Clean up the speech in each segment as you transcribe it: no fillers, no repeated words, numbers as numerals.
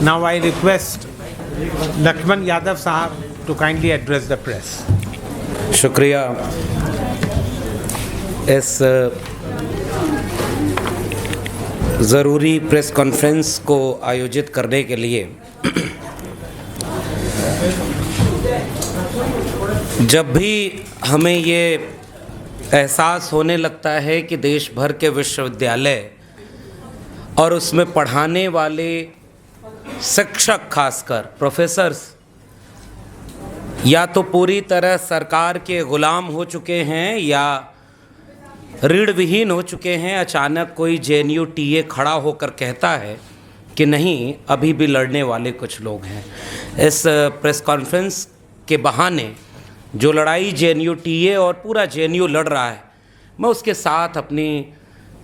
Now I request Lakshman Yadav Sahab to kindly address the press. शुक्रिया इस ज़रूरी press conference को आयोजित करने के लिए। जब भी हमें ये एहसास होने लगता है कि देश भर के विश्वविद्यालय और उसमें पढ़ाने वाले शिक्षक, खासकर प्रोफेसर्स, या तो पूरी तरह सरकार के ग़ुलाम हो चुके हैं या ऋण विहीन हो चुके हैं, अचानक कोई जेएनयू टीए खड़ा होकर कहता है कि नहीं, अभी भी लड़ने वाले कुछ लोग हैं। इस प्रेस कॉन्फ्रेंस के बहाने जो लड़ाई जेएनयू टीए और पूरा जेएनयू लड़ रहा है, मैं उसके साथ अपनी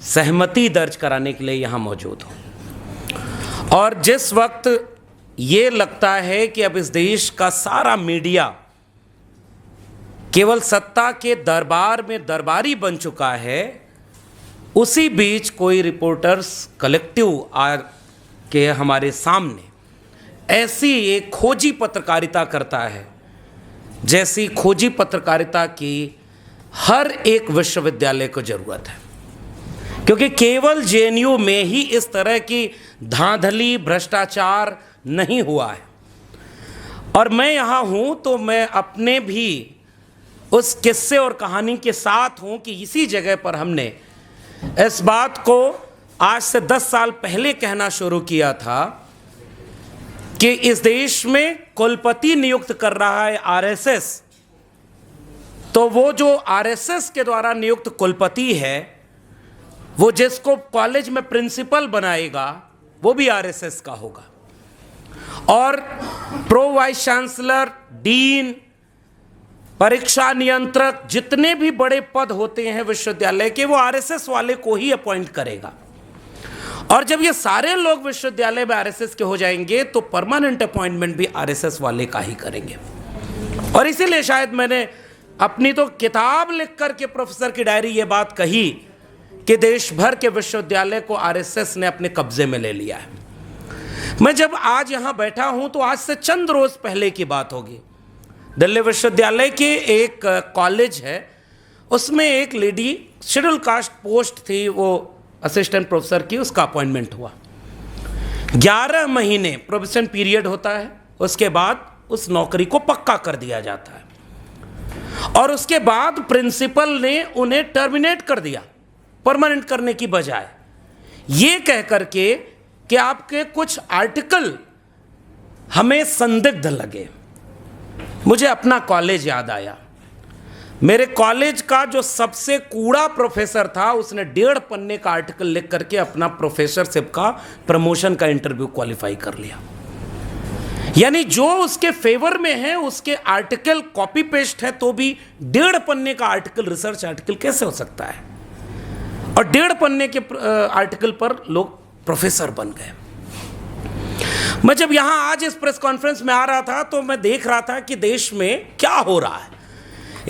सहमति दर्ज कराने के लिए यहाँ मौजूद हूँ। और जिस वक्त ये लगता है कि अब इस देश का सारा मीडिया केवल सत्ता के दरबार में दरबारी बन चुका है, उसी बीच कोई रिपोर्टर्स कलेक्टिव आ के हमारे सामने ऐसी एक खोजी पत्रकारिता करता है जैसी खोजी पत्रकारिता की हर एक विश्वविद्यालय को ज़रूरत है। क्योंकि केवल जेएनयू में ही इस तरह की धांधली, भ्रष्टाचार नहीं हुआ है। और मैं यहाँ हूँ तो मैं अपने भी उस किस्से और कहानी के साथ हूँ कि इसी जगह पर हमने इस बात को आज से 10 साल पहले कहना शुरू किया था कि इस देश में कुलपति नियुक्त कर रहा है आरएसएस, तो वो जो आरएसएस के द्वारा नियुक्त कुलपति है, वो जिसको कॉलेज में प्रिंसिपल बनाएगा वो भी आरएसएस का होगा। और प्रो वाइस चांसलर, डीन, परीक्षा नियंत्रक, जितने भी बड़े पद होते हैं विश्वविद्यालय के, वो आरएसएस वाले को ही अपॉइंट करेगा। और जब ये सारे लोग विश्वविद्यालय में आरएसएस के हो जाएंगे तो परमानेंट अपॉइंटमेंट भी आरएसएस वाले का ही करेंगे। और इसीलिए शायद मैंने अपनी तो किताब लिख कर के प्रोफेसर की डायरी ये बात कही कि देश भर के विश्वविद्यालय को आरएसएस ने अपने कब्जे में ले लिया है। मैं जब आज यहाँ बैठा हूँ तो आज से चंद रोज़ पहले की बात होगी। दिल्ली विश्वविद्यालय के एक कॉलेज है, उसमें एक लेडी शेड्यूल कास्ट पोस्ट थी, वो असिस्टेंट प्रोफेसर की, उसका अपॉइंटमेंट हुआ। 11 महीने प्रोबेशन पीरियड होता है, उसके बाद उस नौकरी को पक्का कर दिया जाता है। और उसके बाद प्रिंसिपल ने उन्हें टर्मिनेट कर दिया परमानेंट करने की बजाय, ये कह करके कि आपके कुछ आर्टिकल हमें संदिग्ध लगे। मुझे अपना कॉलेज याद आया। मेरे कॉलेज का जो सबसे कूड़ा प्रोफेसर था, उसने 1.5 पन्ने का आर्टिकल लिख करके अपना प्रोफेसरशिप का प्रमोशन का इंटरव्यू क्वालिफाई कर लिया। यानी जो उसके फेवर में है उसके आर्टिकल कॉपी पेस्ट है, तो भी 1.5 पन्ने का आर्टिकल, रिसर्च आर्टिकल कैसे हो सकता है? और 1.5 पन्ने के आर्टिकल पर लोग प्रोफेसर बन गए। मैं जब यहाँ आज इस प्रेस कॉन्फ्रेंस में आ रहा था तो मैं देख रहा था कि देश में क्या हो रहा है।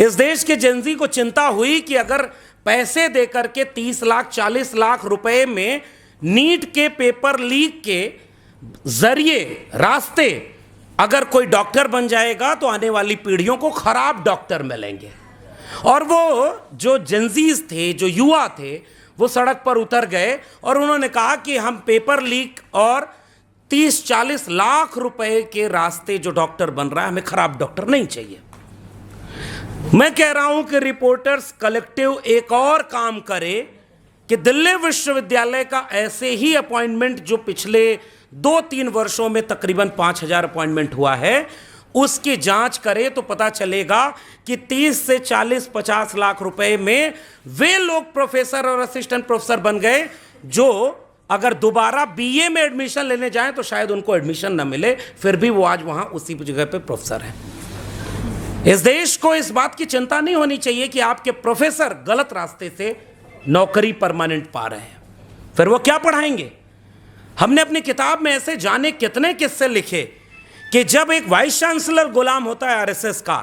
इस देश के जेनजी को चिंता हुई कि अगर पैसे देकर के 30 लाख 40 लाख रुपए में नीट के पेपर लीक के जरिए रास्ते अगर कोई डॉक्टर बन जाएगा तो आने वाली पीढ़ियों को खराब डॉक्टर मिलेंगे। और वो जो जेनजीज थे, जो युवा थे, वो सड़क पर उतर गए और उन्होंने कहा कि हम पेपर लीक और 30-40 लाख रुपए के रास्ते जो डॉक्टर बन रहा है, हमें खराब डॉक्टर नहीं चाहिए। मैं कह रहा हूं कि रिपोर्टर्स कलेक्टिव एक और काम करे कि दिल्ली विश्वविद्यालय का ऐसे ही अपॉइंटमेंट जो पिछले 2-3 वर्षों में तकरीबन 5000 अपॉइंटमेंट हुआ है, उसकी जांच करे तो पता चलेगा कि 30 से 40-50 लाख रुपए में वे लोग प्रोफेसर और असिस्टेंट प्रोफेसर बन गए जो अगर दोबारा बीए में एडमिशन लेने जाएं तो शायद उनको एडमिशन ना मिले, फिर भी वो आज वहां उसी जगह पे प्रोफेसर हैं। इस देश को इस बात की चिंता नहीं होनी चाहिए कि आपके प्रोफेसर गलत रास्ते से नौकरी परमानेंट पा रहे हैं, फिर वो क्या पढ़ाएंगे? हमने अपनी किताब में ऐसे जाने कितने किस्से लिखे कि जब एक वाइस चांसलर गुलाम होता है आरएसएस का।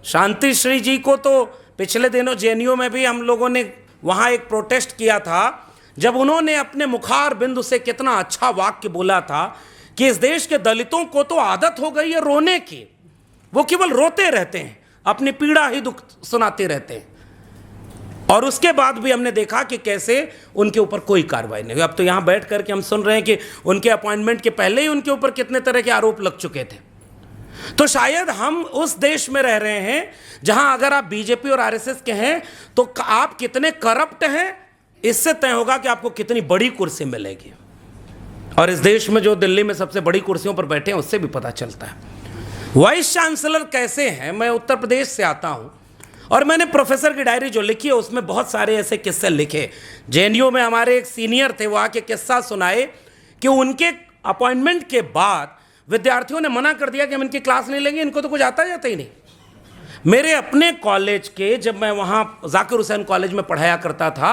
शांति श्री जी को तो पिछले दिनों जेएनयू में भी हम लोगों ने वहाँ एक प्रोटेस्ट किया था, जब उन्होंने अपने मुखार बिंदु से कितना अच्छा वाक्य बोला था कि इस देश के दलितों को तो आदत हो गई है रोने की, वो केवल रोते रहते हैं, अपनी पीड़ा ही दुख सुनाते रहते हैं। और उसके बाद भी हमने देखा कि कैसे उनके ऊपर कोई कार्रवाई नहीं हुई। अब तो यहां बैठ करके हम सुन रहे हैं कि उनके अपॉइंटमेंट के पहले ही उनके ऊपर कितने तरह के आरोप लग चुके थे। तो शायद हम उस देश में रह रहे हैं जहां अगर आप बीजेपी और आरएसएस के हैं तो आप कितने करप्ट हैं इससे तय होगा कि आपको कितनी बड़ी कुर्सी मिलेगी। और इस देश में जो दिल्ली में सबसे बड़ी कुर्सियों पर बैठे हैं उससे भी पता चलता है वाइस चांसलर कैसे हैं। मैं उत्तर प्रदेश से आता हूं और मैंने प्रोफेसर की डायरी जो लिखी है उसमें बहुत सारे ऐसे किस्से लिखे। जेएनयू में हमारे एक सीनियर थे, वो आके किस्सा सुनाए कि उनके अपॉइंटमेंट के बाद विद्यार्थियों ने मना कर दिया कि हम इनकी क्लास नहीं लेंगे, इनको तो कुछ आता जाता ही नहीं। मेरे अपने कॉलेज के, जब मैं वहाँ जाकिर हुसैन कॉलेज में पढ़ाया करता था,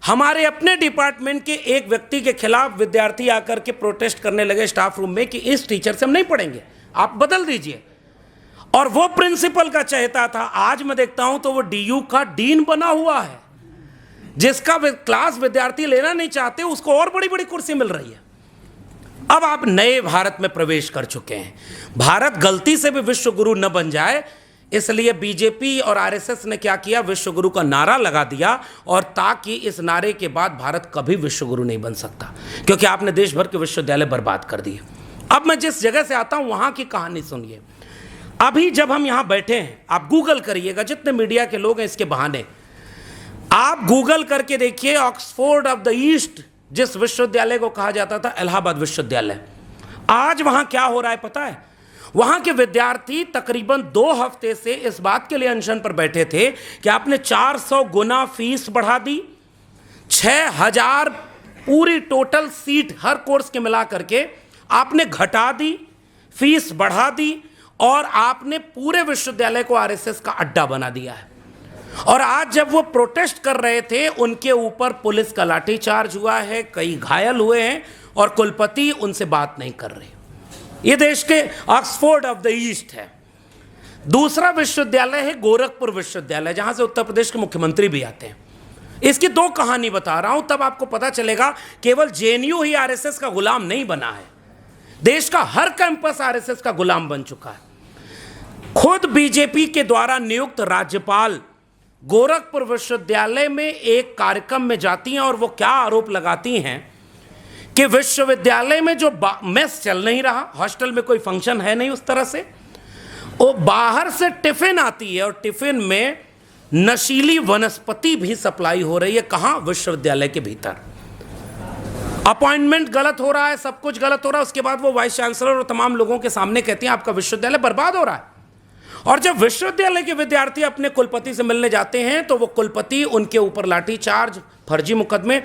हमारे अपने डिपार्टमेंट के एक व्यक्ति के खिलाफ विद्यार्थी आकर के प्रोटेस्ट करने लगे स्टाफ रूम में कि इस टीचर से हम नहीं पढ़ेंगे, आप बदल दीजिए। और वो प्रिंसिपल का चहेता था। आज मैं देखता हूं तो वो डीयू का डीन बना हुआ है। जिसका क्लास विद्यार्थी लेना नहीं चाहते उसको और बड़ी बड़ी कुर्सी मिल रही है। अब आप नए भारत में प्रवेश कर चुके हैं। भारत गलती से भी विश्व गुरु न बन जाए, इसलिए बीजेपी और आरएसएस ने क्या किया, विश्व गुरु का नारा लगा दिया। और ताकि इस नारे के बाद भारत कभी विश्व गुरु नहीं बन सकता, क्योंकि आपने देश भर के विश्वविद्यालय बर्बाद कर दिए। अब मैं जिस जगह से आता हूं वहां की कहानी सुनिए। अभी जब हम यहां बैठे हैं, आप गूगल करिएगा, जितने मीडिया के लोग हैं इसके बहाने, आप गूगल करके देखिए ऑक्सफोर्ड ऑफ द ईस्ट, जिस विश्वविद्यालय को कहा जाता था इलाहाबाद विश्वविद्यालय, आज वहां क्या हो रहा है पता है? वहां के विद्यार्थी तकरीबन 2 हफ्ते से इस बात के लिए अनशन पर बैठे थे कि आपने 400 गुना फीस बढ़ा दी, 6000 पूरी टोटल सीट हर कोर्स के मिला करके आपने घटा दी, फीस बढ़ा दी, और आपने पूरे विश्वविद्यालय को आरएसएस का अड्डा बना दिया है। और आज जब वो प्रोटेस्ट कर रहे थे, उनके ऊपर पुलिस का लाठीचार्ज हुआ है, कई घायल हुए हैं, और कुलपति उनसे बात नहीं कर रहे। ये देश के ऑक्सफोर्ड ऑफ द ईस्ट है। दूसरा विश्वविद्यालय है गोरखपुर विश्वविद्यालय, जहां से उत्तर प्रदेश के मुख्यमंत्री भी आते हैं। इसकी 2 कहानी बता रहा हूं, तब आपको पता चलेगा केवल जेएनयू ही आरएसएस का गुलाम नहीं बना है, देश का हर कैंपस आरएसएस का गुलाम बन चुका है। खुद बीजेपी के द्वारा नियुक्त राज्यपाल गोरखपुर विश्वविद्यालय में एक कार्यक्रम में जाती हैं और वो क्या आरोप लगाती हैं कि विश्वविद्यालय में जो मेस चल नहीं रहा, हॉस्टल में कोई फंक्शन है नहीं उस तरह से, वो बाहर से टिफिन आती है और टिफिन में नशीली वनस्पति भी सप्लाई हो रही है। कहां? विश्वविद्यालय के भीतर। अपॉइंटमेंट गलत हो रहा है, सब कुछ गलत हो रहा है। उसके बाद वो वाइस चांसलर और तमाम लोगों के सामने कहती हैं आपका विश्वविद्यालय बर्बाद हो रहा है। और जब विश्वविद्यालय के विद्यार्थी अपने कुलपति से मिलने जाते हैं तो वो कुलपति उनके ऊपर लाठीचार्ज, फर्जी मुकदमे।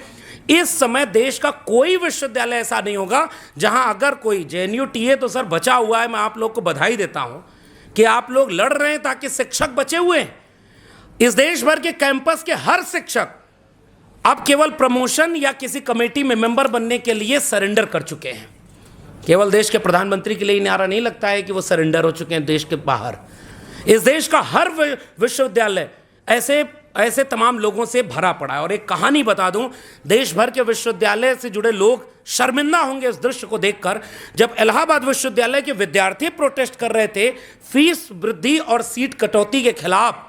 इस समय देश का कोई विश्वविद्यालय ऐसा नहीं होगा जहां अगर कोई जेएनयू टीए तो सर बचा हुआ है, मैं आप लोग को बधाई देता हूं कि आप लोग लड़ रहे हैं ताकि शिक्षक बचे हुए हैं। इस देश भर के कैंपस के हर शिक्षक अब केवल प्रमोशन या किसी कमेटी में मेंबर बनने के लिए सरेंडर कर चुके हैं। केवल देश के प्रधानमंत्री के लिए नारा नहीं लगता है कि वो सरेंडर हो चुके हैं देश के बाहर। इस देश का हर विश्वविद्यालय ऐसे तमाम लोगों से भरा पड़ा है। और एक कहानी बता दूं, देश भर के विश्वविद्यालय से जुड़े लोग शर्मिंदा होंगे इस दृश्य को देखकर, जब इलाहाबाद विश्वविद्यालय के विद्यार्थी प्रोटेस्ट कर रहे थे फीस वृद्धि और सीट कटौती के खिलाफ,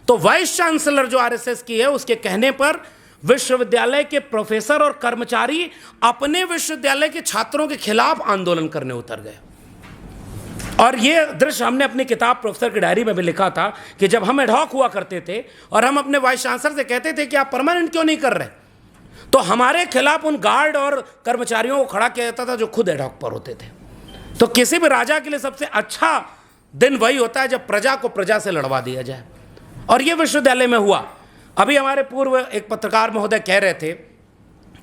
तो वाइस चांसलर जो आरएसएस की है उसके कहने पर विश्वविद्यालय के प्रोफेसर और कर्मचारी अपने विश्वविद्यालय के छात्रों के खिलाफ आंदोलन करने उतर गए। और ये दृश्य हमने अपनी किताब प्रोफेसर की डायरी में भी लिखा था कि जब हम एडहॉक हुआ करते थे और हम अपने वाइस चांसलर से कहते थे कि आप परमानेंट क्यों नहीं कर रहे, तो हमारे खिलाफ उन गार्ड और कर्मचारियों को खड़ा किया जाता था जो खुद एडहॉक पर होते थे। तो किसी भी राजा के लिए सबसे अच्छा दिन वही होता है जब प्रजा को प्रजा से लड़वा दिया जाए, और ये विश्वविद्यालय में हुआ। अभी हमारे पूर्व एक पत्रकार महोदय कह रहे थे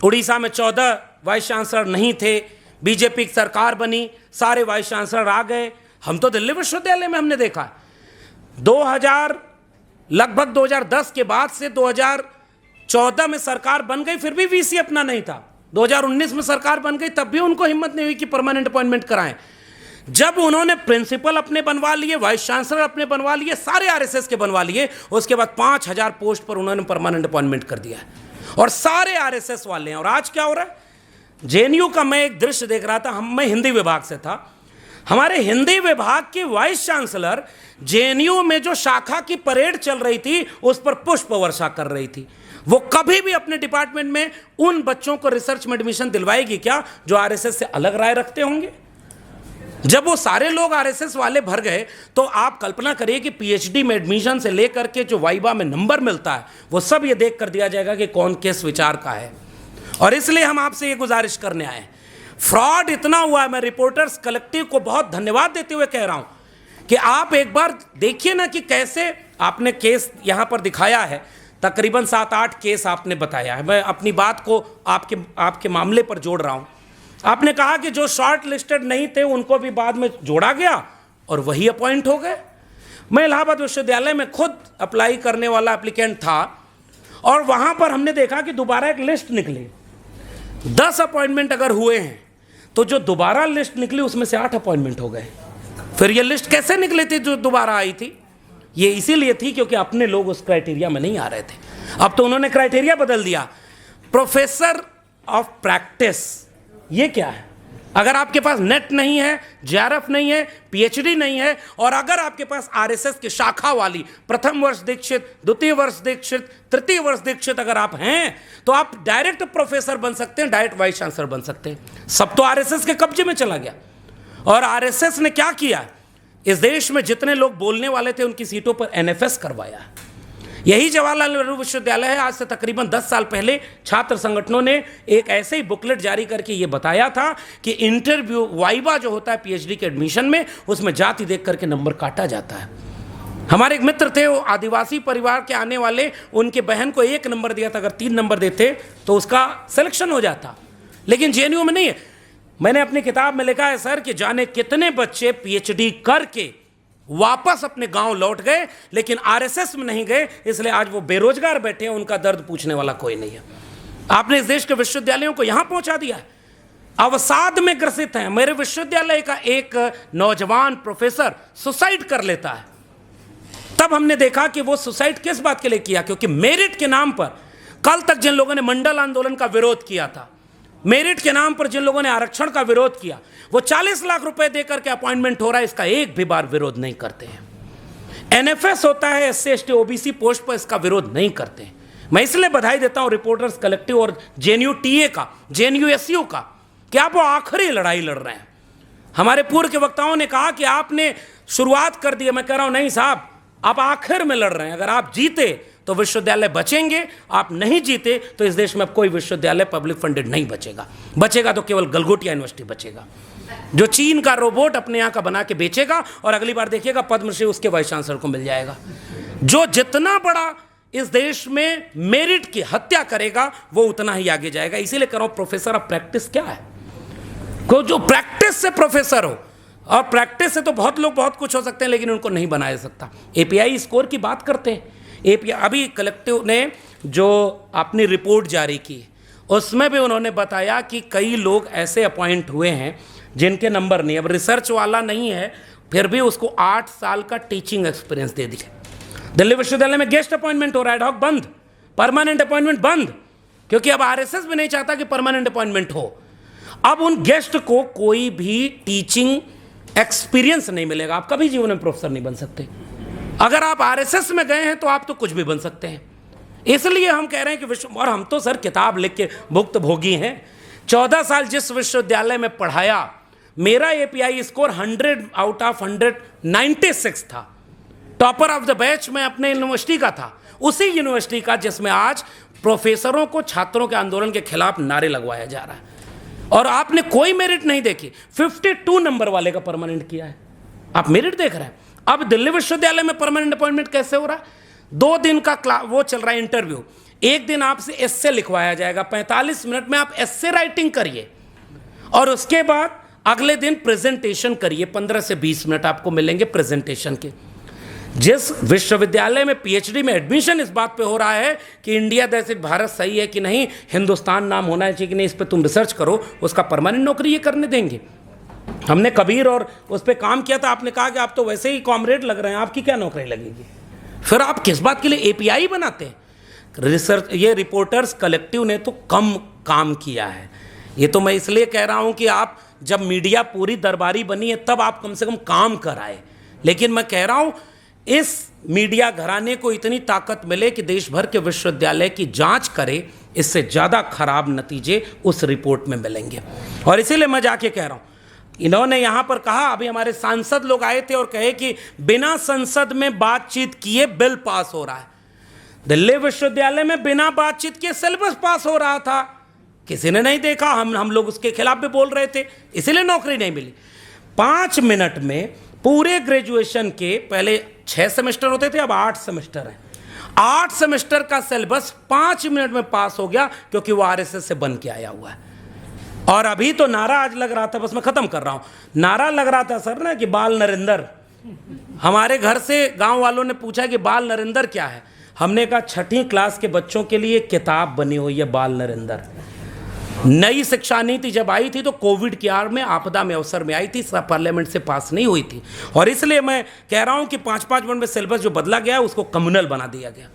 उड़ीसा में 14 वाइस चांसलर नहीं थे, बीजेपी की सरकार बनी, सारे वाइस चांसलर आ गए। हम तो दिल्ली विश्वविद्यालय में हमने देखा लगभग 2010 के बाद से 2014 में सरकार बन गई, फिर भी वीसी अपना नहीं था। 2019 में सरकार बन गई, तब भी उनको हिम्मत नहीं हुई कि परमानेंट अपॉइंटमेंट कराएं। जब उन्होंने प्रिंसिपल अपने बनवा लिए, वाइस चांसलर अपने बनवा लिए, सारे आरएसएस के बनवा लिए, उसके बाद 5000 पोस्ट पर उन्होंने परमानेंट अपॉइंटमेंट कर दिया है और सारे आरएसएस वाले हैं। और आज क्या हो रहा है, जेएनयू का मैं एक दृश्य देख रहा था, मैं हिंदी विभाग से था, हमारे हिंदी विभाग के वाइस चांसलर जेएनयू में जो शाखा की परेड चल रही थी उस पर पुष्प वर्षा कर रही थी। वो कभी भी अपने डिपार्टमेंट में उन बच्चों को रिसर्च में एडमिशन दिलवाएगी क्या जो आरएसएस से अलग राय रखते होंगे? जब वो सारे लोग आरएसएस वाले भर गए तो आप कल्पना करिए कि पीएचडी में एडमिशन से लेकर के जो वाइवा में नंबर मिलता है वो सब ये देख कर दिया जाएगा कि कौन किस विचार का है। और इसलिए हम आपसे ये गुजारिश करने आए, फ्रॉड इतना हुआ है, मैं रिपोर्टर्स कलेक्टिव को बहुत धन्यवाद देते हुए कह रहा हूं कि आप एक बार देखिए ना कि कैसे आपने केस यहां पर दिखाया है, तकरीबन 7-8 केस आपने बताया है। मैं अपनी बात को आपके मामले पर जोड़ रहा हूं। आपने कहा कि जो शॉर्ट लिस्टेड नहीं थे उनको भी बाद में जोड़ा गया और वही अपॉइंट हो गए। मैं इलाहाबाद विश्वविद्यालय में खुद अप्लाई करने वाला एप्लीकेंट था और वहां पर हमने देखा कि दोबारा एक लिस्ट निकली, 10 अपॉइंटमेंट अगर हुए हैं तो जो दोबारा लिस्ट निकली उसमें से 8 अपॉइंटमेंट हो गए। फिर ये लिस्ट कैसे निकली थी जो दोबारा आई थी? ये इसीलिए थी क्योंकि अपने लोग उस क्राइटेरिया में नहीं आ रहे थे। अब तो उन्होंने क्राइटेरिया बदल दिया, प्रोफेसर ऑफ प्रैक्टिस। ये क्या है? अगर आपके पास नेट नहीं है, जेआरएफ नहीं है, पीएचडी नहीं है और अगर आपके पास आरएसएस की शाखा वाली प्रथम वर्ष दीक्षित, द्वितीय वर्ष दीक्षित, तृतीय वर्ष दीक्षित अगर आप हैं तो आप डायरेक्ट प्रोफेसर बन सकते हैं, डायरेक्ट वाइस चांसलर बन सकते हैं। सब तो आरएसएस के कब्जे में चला गया। और आरएसएस ने क्या किया, इस देश में जितने लोग बोलने वाले थे उनकी सीटों पर एनएफएस करवाया। यही जवाहरलाल नेहरू विश्वविद्यालय है। आज से तकरीबन 10 साल पहले छात्र संगठनों ने एक ऐसे ही बुकलेट जारी करके ये बताया था कि इंटरव्यू वाइवा जो होता है पीएचडी के एडमिशन में, उसमें जाति देख करके नंबर काटा जाता है। हमारे एक मित्र थे, वो आदिवासी परिवार के आने वाले, उनके बहन को 1 नंबर दिया था, अगर 3 नंबर देते तो उसका सिलेक्शन हो जाता, लेकिन जेएनयू में नहीं है। मैंने अपनी किताब में लिखा है सर कि जाने कितने बच्चे पीएचडी करके वापस अपने गांव लौट गए लेकिन आरएसएस में नहीं गए, इसलिए आज वो बेरोजगार बैठे हैं, उनका दर्द पूछने वाला कोई नहीं है। आपने इस देश के विश्वविद्यालयों को यहां पहुंचा दिया है, अवसाद में ग्रसित हैं। मेरे विश्वविद्यालय का एक नौजवान प्रोफेसर सुसाइड कर लेता है। तब हमने देखा कि वो सुसाइड किस बात के लिए किया, क्योंकि मेरिट के नाम पर कल तक जिन लोगों ने मंडल आंदोलन का विरोध किया था, मेरिट के नाम पर जिन लोगों ने आरक्षण का विरोध किया, वो 40 लाख रुपए देकर के अपॉइंटमेंट हो रहा है, इसका एक भी बार विरोध नहीं करते हैं। एनएफएस होता है एससी एसटी ओबीसी पोस्ट पर, इसका विरोध नहीं करते हैं। मैं इसलिए बधाई देता हूं रिपोर्टर्स कलेक्टिव और जेएनयू टीए का, जेएनयू एसयू का, कि आप वो आखिरी लड़ाई लड़ रहे हैं। हमारे पूर्व के वक्ताओं ने कहा कि आपने शुरुआत कर दी है, मैं कह रहा हूं नहीं साहब, आप आखिर में लड़ रहे हैं। अगर आप जीते तो विश्वविद्यालय बचेंगे, आप नहीं जीते तो इस देश में अब कोई विश्वविद्यालय पब्लिक फंडेड नहीं बचेगा। बचेगा तो केवल गलगोटिया यूनिवर्सिटी बचेगा, जो चीन का रोबोट अपने यहाँ का बना के बेचेगा और अगली बार देखिएगा पद्मश्री उसके वाइस चांसलर को मिल जाएगा। जो जितना बड़ा इस देश में मेरिट की हत्या करेगा वो उतना ही आगे जाएगा। इसीलिए कह रहा हूं प्रोफेसर ऑफ प्रैक्टिस क्या है, को जो प्रैक्टिस से प्रोफेसर हो, और प्रैक्टिस से तो बहुत लोग बहुत कुछ हो सकते हैं लेकिन उनको नहीं बनाया सकता। एपीआई स्कोर की बात करते हैं, एपीआई अभी कलेक्टिव ने जो अपनी रिपोर्ट जारी की उसमें भी उन्होंने बताया कि कई लोग ऐसे अपॉइंट हुए हैं जिनके नंबर नहीं, अब रिसर्च वाला नहीं है फिर भी उसको 8 साल का टीचिंग एक्सपीरियंस दे दिया। दिल्ली विश्वविद्यालय में गेस्ट अपॉइंटमेंट हो रहा है, एडहॉक बंद, परमानेंट अपॉइंटमेंट बंद, क्योंकि अब आरएसएस भी नहीं चाहता कि परमानेंट अपॉइंटमेंट हो। अब उन गेस्ट को कोई भी टीचिंग एक्सपीरियंस नहीं मिलेगा, आप कभी जीवन में प्रोफेसर नहीं बन सकते। अगर आप आरएसएस में गए हैं तो आप तो कुछ भी बन सकते हैं। इसलिए हम कह रहे हैं कि विश्व, और हम तो सर किताब लिख के भुक्तभोगी हैं। 14 साल जिस विश्वविद्यालय में पढ़ाया, मेरा एपीआई स्कोर 100 आउट ऑफ 196 था। टॉपर ऑफ द बैच में अपने यूनिवर्सिटी का था, उसी यूनिवर्सिटी का जिसमें आज प्रोफेसरों को छात्रों के आंदोलन के खिलाफ नारे लगवाया जा रहा है। और आपने कोई मेरिट नहीं देखी, 52 नंबर वाले का परमानेंट किया है, आप मेरिट देख रहे हैं। अब दिल्ली विश्वविद्यालय में परमानेंट अपॉइंटमेंट कैसे हो रहा है? 2 दिन का वो चल रहा है इंटरव्यू, एक दिन आपसे एस्से लिखवाया जाएगा, 45 मिनट में आप एस्से राइटिंग करिए और उसके बाद अगले दिन प्रेजेंटेशन करिए, 15 से 20 मिनट आपको मिलेंगे प्रेजेंटेशन के। जिस विश्वविद्यालय में पीएचडी में एडमिशन इस बात पे हो रहा है कि इंडिया जैसे भारत सही है कि नहीं, हिंदुस्तान नाम होना चाहिए कि नहीं, इस पे तुम रिसर्च करो, उसका परमानेंट नौकरी ये करने देंगे। हमने कबीर और उस पर काम किया था, आपने कहा कि आप तो वैसे ही कॉमरेड लग रहे हैं, आपकी क्या नौकरी लगेगी? फिर आप किस बात के लिए एपीआई बनाते हैं? रिसर्च, ये रिपोर्टर्स कलेक्टिव ने तो कम काम किया है। ये तो मैं इसलिए कह रहा हूं कि आप जब मीडिया पूरी दरबारी बनी है तब आप कम से कम काम कराए, लेकिन मैं कह रहा हूं इस मीडिया घराने को इतनी ताकत मिले कि देश भर के विश्वविद्यालय की जांच करे, इससे ज़्यादा खराब नतीजे उस रिपोर्ट में मिलेंगे। और इसीलिए मैं जाके कह रहा हूं, इन्होंने यहाँ पर कहा, अभी हमारे सांसद लोग आए थे और कहे कि बिना संसद में बातचीत किए बिल पास हो रहा है। दिल्ली विश्वविद्यालय में बिना बातचीत किए सिलेबस पास हो रहा था, किसी ने नहीं देखा। हम लोग उसके खिलाफ भी बोल रहे थे, इसीलिए नौकरी नहीं मिली। 5 मिनट में पूरे ग्रेजुएशन के पहले 6 सेमेस्टर होते थे, अब 8 सेमेस्टर हैं। 8 सेमेस्टर का सिलेबस 5 मिनट में पास हो गया, क्योंकि वो आरएसएस से बन के आया हुआ है। और अभी तो नारा आज लग रहा था, बस मैं खत्म कर रहा हूं, नारा लग रहा था सर ना कि बाल नरेंद्र। हमारे घर से गांव वालों ने पूछा कि बाल नरेंद्र क्या है। हमने कहा 6ठी क्लास के बच्चों के लिए किताब बनी हुई है बाल नरेंद्र। नई शिक्षा नीति जब आई थी तो कोविड की आड़ में, आपदा में, अवसर में आई थी, सब पार्लियामेंट से पास नहीं हुई थी। और इसलिए मैं कह रहा हूं कि 5-5 मिनट में सिलेबस जो बदला गया उसको कम्युनल बना दिया गया।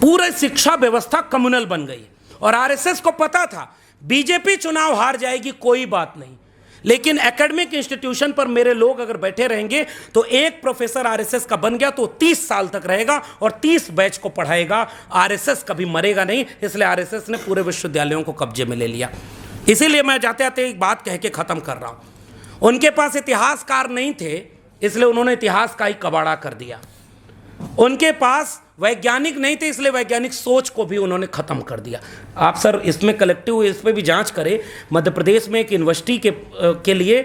पूरी शिक्षा व्यवस्था कम्युनल बन गई। और आरएसएस को पता था बीजेपी चुनाव हार जाएगी, कोई बात नहीं, लेकिन एकेडमिक इंस्टीट्यूशन पर मेरे लोग अगर बैठे रहेंगे तो एक प्रोफेसर आरएसएस का बन गया तो 30 साल तक रहेगा और 30 बैच को पढ़ाएगा। आरएसएस कभी मरेगा नहीं। इसलिए आरएसएस ने पूरे विश्वविद्यालयों को कब्जे में ले लिया। इसीलिए मैं जाते जाते एक बात कह के ख़त्म कर रहा हूँ। उनके पास इतिहासकार नहीं थे, इसलिए उन्होंने इतिहास का ही कबाड़ा कर दिया। उनके पास वैज्ञानिक नहीं थे, इसलिए वैज्ञानिक सोच को भी उन्होंने खत्म कर दिया। आप सर इसमें कलेक्टिव इस पे भी जांच करें। मध्य प्रदेश में एक यूनिवर्सिटी के लिए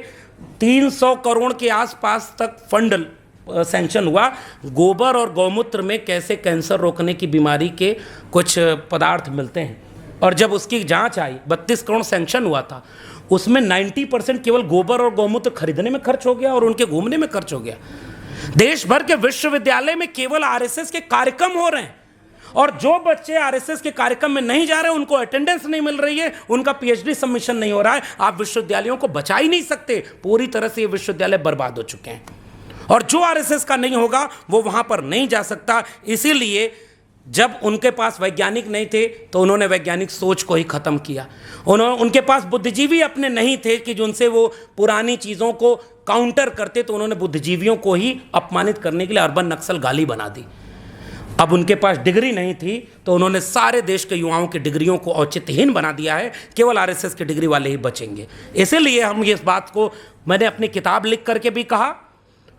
300 करोड़ के आसपास तक फंड सैंक्शन हुआ। गोबर और गौमूत्र में कैसे कैंसर रोकने की बीमारी के कुछ पदार्थ मिलते हैं, और जब उसकी जांच आई 32 करोड़ सैंक्शन हुआ था, उसमें 90% केवल गोबर और गौमूत्र खरीदने में खर्च हो गया और उनके घूमने में खर्च हो गया। देश भर के विश्वविद्यालय में केवल आरएसएस के कार्यक्रम हो रहे हैं, और जो बच्चे आरएसएस के कार्यक्रम में नहीं जा रहे हैं उनको अटेंडेंस नहीं मिल रही है, उनका पीएचडी सबमिशन नहीं हो रहा है। आप विश्वविद्यालयों को बचा ही नहीं सकते। पूरी तरह से ये विश्वविद्यालय बर्बाद हो चुके हैं, और जो आरएसएस का नहीं होगा वो वहां पर नहीं जा सकता। इसीलिए जब उनके पास वैज्ञानिक नहीं थे तो उन्होंने वैज्ञानिक सोच को ही खत्म किया। उनके पास बुद्धिजीवी अपने नहीं थे कि जिनसे वो पुरानी चीज़ों को काउंटर करते, तो उन्होंने बुद्धिजीवियों को ही अपमानित करने के लिए अर्बन नक्सल गाली बना दी। अब उनके पास डिग्री नहीं थी तो उन्होंने सारे देश के युवाओं की डिग्रियों को औचित्यहीन बना दिया है। केवल आरएसएस की डिग्री वाले ही बचेंगे। इसीलिए हम इस बात को, मैंने अपनी किताब लिख करके भी कहा,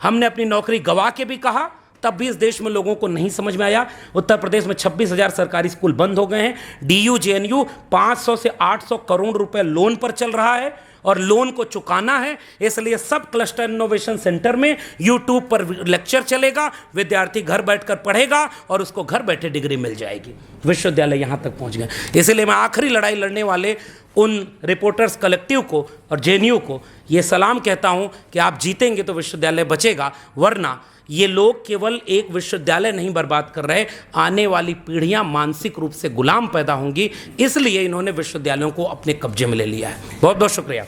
हमने अपनी नौकरी गंवा के भी कहा, तब भी इस देश में लोगों को नहीं समझ में आया। उत्तर प्रदेश में 26,000 सरकारी स्कूल बंद हो गए हैं। डीयू जेएनयू 500 से 800 करोड़ रुपए लोन पर चल रहा है, और लोन को चुकाना है। इसलिए सब क्लस्टर इनोवेशन सेंटर में यूट्यूब पर लेक्चर चलेगा, विद्यार्थी घर बैठकर पढ़ेगा और उसको घर बैठे डिग्री मिल जाएगी। विश्वविद्यालय यहाँ तक पहुँच गए। इसलिए मैं आखिरी लड़ाई लड़ने वाले उन रिपोर्टर्स कलेक्टिव को और जेएनयू को ये सलाम कहता हूँ कि आप जीतेंगे तो विश्वविद्यालय बचेगा, वरना ये लोग केवल एक विश्वविद्यालय नहीं बर्बाद कर रहे, आने वाली पीढ़ियां मानसिक रूप से गुलाम पैदा होंगी। इसलिए इन्होंने विश्वविद्यालयों को अपने कब्जे में ले लिया है। बहुत बहुत शुक्रिया।